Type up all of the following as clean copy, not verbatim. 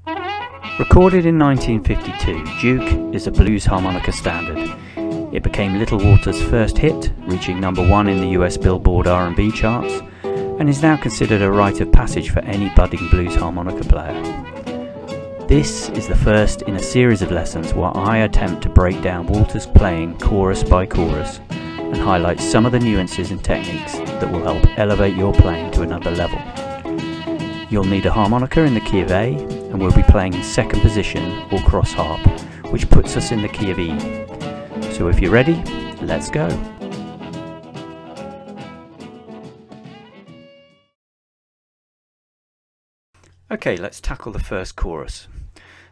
Recorded in 1952, Juke is a blues harmonica standard. It became Little Walter's first hit, reaching #1 in the US Billboard R&B charts, and is now considered a rite of passage for any budding blues harmonica player. This is the first in a series of lessons where I attempt to break down Walter's playing chorus by chorus and highlight some of the nuances and techniques that will help elevate your playing to another level. You'll need a harmonica in the key of A, and we'll be playing in second position or cross harp, which puts us in the key of E. So if you're ready, let's go. Okay, let's tackle the first chorus,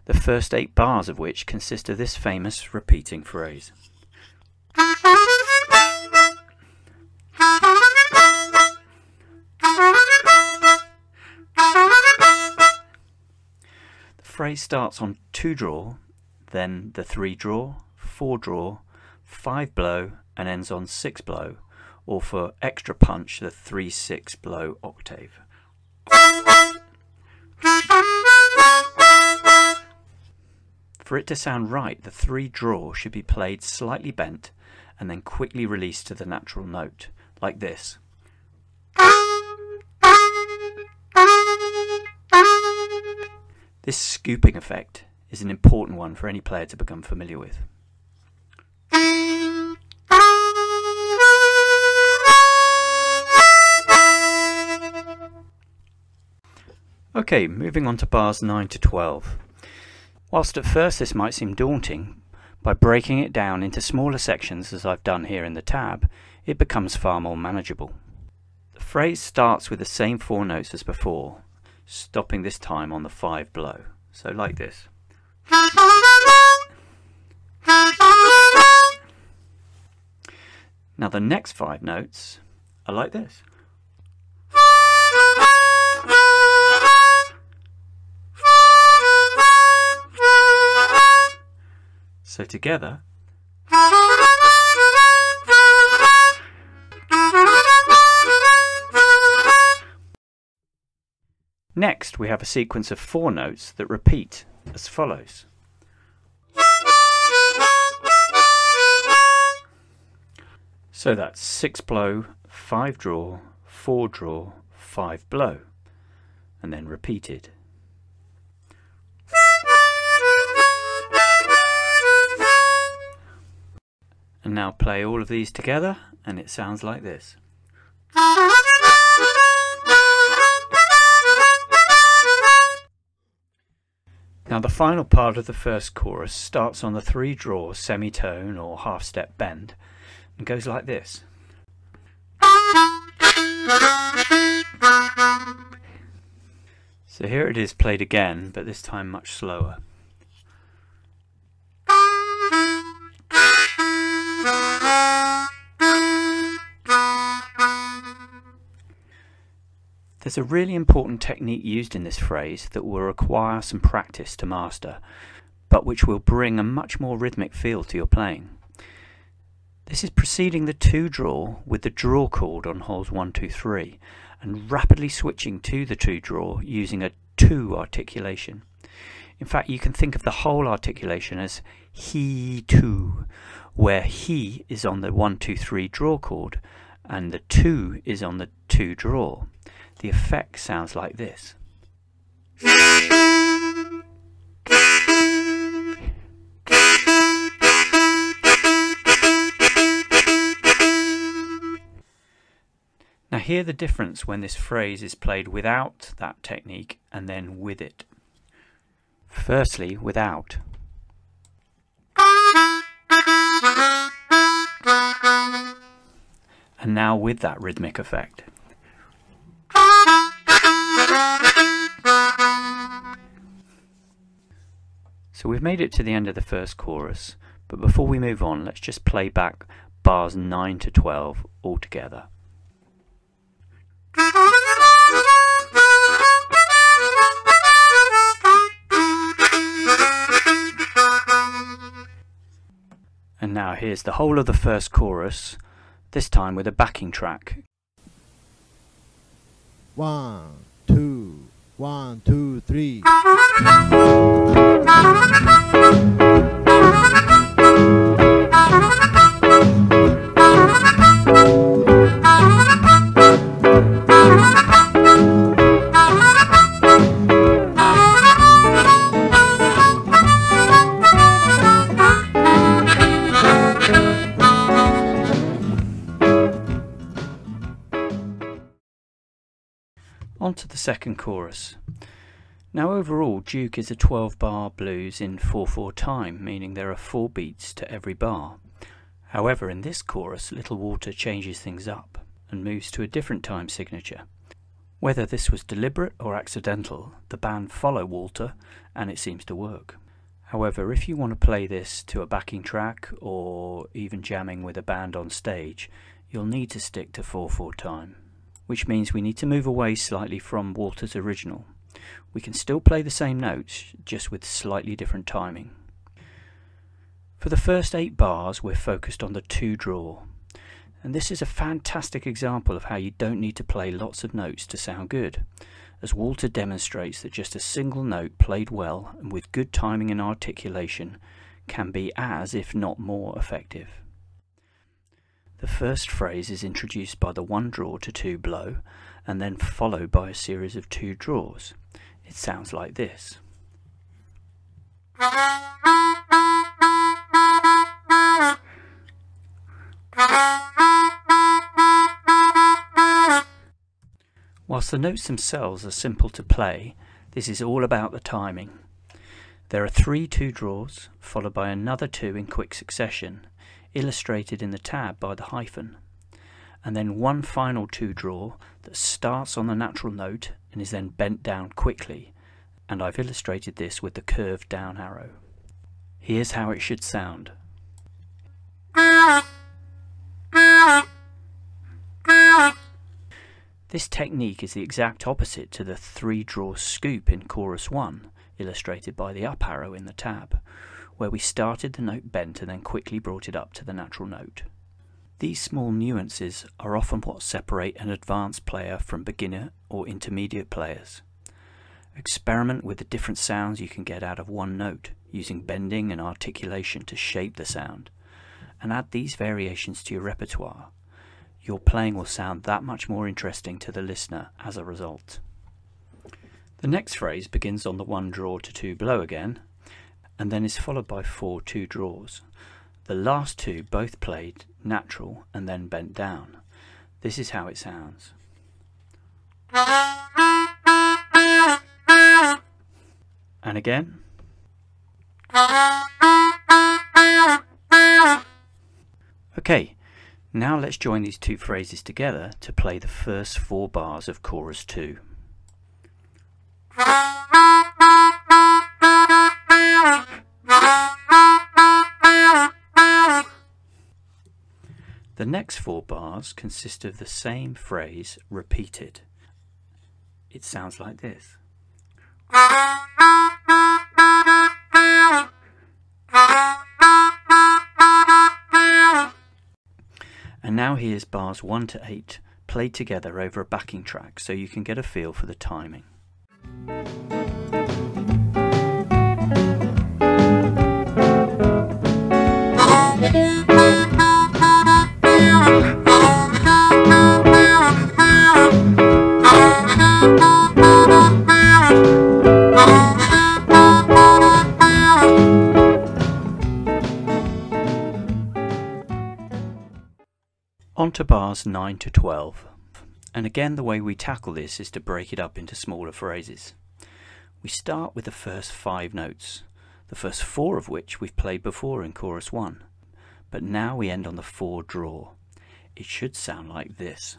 the first 8 bars of which consist of this famous repeating phrase. The phrase starts on 2 draw, then the 3 draw, 4 draw, 5 blow, and ends on 6 blow, or for extra punch, the 3/6 blow octave. For it to sound right, the 3 draw should be played slightly bent and then quickly released to the natural note, like this. This scooping effect is an important one for any player to become familiar with. Okay, moving on to bars 9 to 12. Whilst at first this might seem daunting, by breaking it down into smaller sections as I've done here in the tab, it becomes far more manageable. The phrase starts with the same 4 notes as before, stopping this time on the 5 blow, so like this. Now the next 5 notes are like this. So together, next we have a sequence of 4 notes that repeat as follows. So that's 6 blow, 5 draw, 4 draw, 5 blow, and then repeated. And now play all of these together and it sounds like this. Now the final part of the first chorus starts on the 3 draw semitone or half step bend and goes like this. So here it is played again, but this time much slower. There's a really important technique used in this phrase that will require some practice to master, but which will bring a much more rhythmic feel to your playing. This is preceding the 2 draw with the draw chord on holes 1, 2, 3, and rapidly switching to the 2 draw using a 2 articulation. In fact, you can think of the whole articulation as he 2, where he is on the 1, 2, 3 draw chord and the 2 is on the 2 draw. The effect sounds like this. Now hear the difference when this phrase is played without that technique and then with it. Firstly, without. And now with that rhythmic effect. So we've made it to the end of the first chorus, but before we move on, let's just play back bars 9 to 12 all together. And now here's the whole of the first chorus, this time with a backing track. 1, 2, 1, 2, 3. On to the second chorus. Now overall, Juke is a 12-bar blues in 4/4 time, meaning there are 4 beats to every bar. However, in this chorus, Little Walter changes things up and moves to a different time signature. Whether this was deliberate or accidental, the band follow Walter and it seems to work. However, if you want to play this to a backing track or even jamming with a band on stage, you'll need to stick to 4/4 time, which means we need to move away slightly from Walter's original. We can still play the same notes, just with slightly different timing. For the first 8 bars, we're focused on the 2 draw, and this is a fantastic example of how you don't need to play lots of notes to sound good, as Walter demonstrates that just a single note played well and with good timing and articulation can be as, if not more, effective. The first phrase is introduced by the 1 draw to 2 blow, and then followed by a series of 2 draws. It sounds like this. Whilst the notes themselves are simple to play, this is all about the timing. There are 3 2 draws, followed by another 2 in quick succession, illustrated in the tab by the hyphen, and then 1 final 2 draw that starts on the natural note and is then bent down quickly, and I've illustrated this with the curved down arrow. Here's how it should sound. This technique is the exact opposite to the 3 draw scoop in chorus 1, illustrated by the up arrow in the tab, where we started the note bent and then quickly brought it up to the natural note. These small nuances are often what separate an advanced player from beginner or intermediate players. Experiment with the different sounds you can get out of one note, using bending and articulation to shape the sound, and add these variations to your repertoire. Your playing will sound that much more interesting to the listener as a result. The next phrase begins on the 1 draw to 2 blow again, and then is followed by 4 2 draws. The last 2 both played natural and then bent down. This is how it sounds. And again. Okay, now let's join these 2 phrases together to play the first 4 bars of chorus 2. The next 4 bars consist of the same phrase repeated. It sounds like this. And now here's bars 1 to 8 played together over a backing track so you can get a feel for the timing. On to bars 9 to 12, and again the way we tackle this is to break it up into smaller phrases. We start with the first 5 notes, the first 4 of which we've played before in chorus 1, but now we end on the 4 draw. It should sound like this.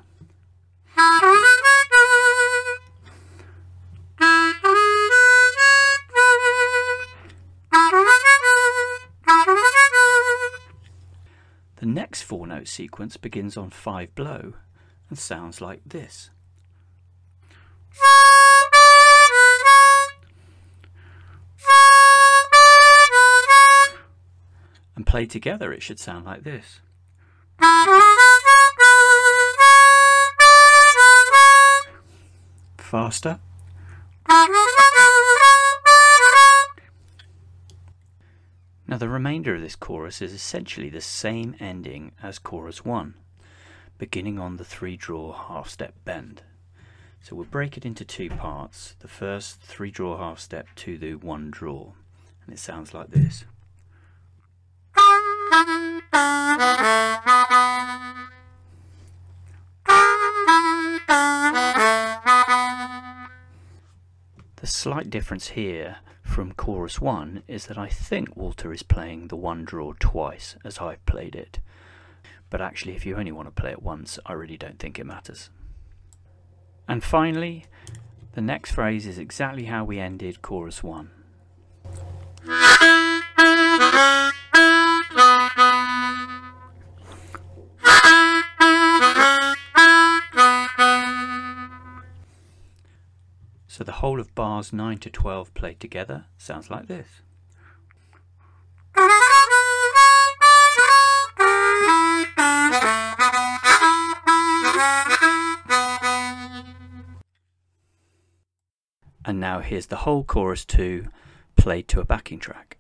The next 4 note sequence begins on 5 blow and sounds like this. And played together it should sound like this. Faster. the remainder of this chorus is essentially the same ending as chorus 1, beginning on the 3-draw half step bend. So we'll break it into 2 parts. The first 3-draw half step to the 1 draw, and it sounds like this. The slight difference here from chorus 1 is that I think Walter is playing the 1 draw twice as I've played it. But actually, if you only want to play it once, I really don't think it matters. And finally, the next phrase is exactly how we ended chorus 1. So the whole of bars 9 to 12 played together sounds like this. And now here's the whole chorus 2 played to a backing track.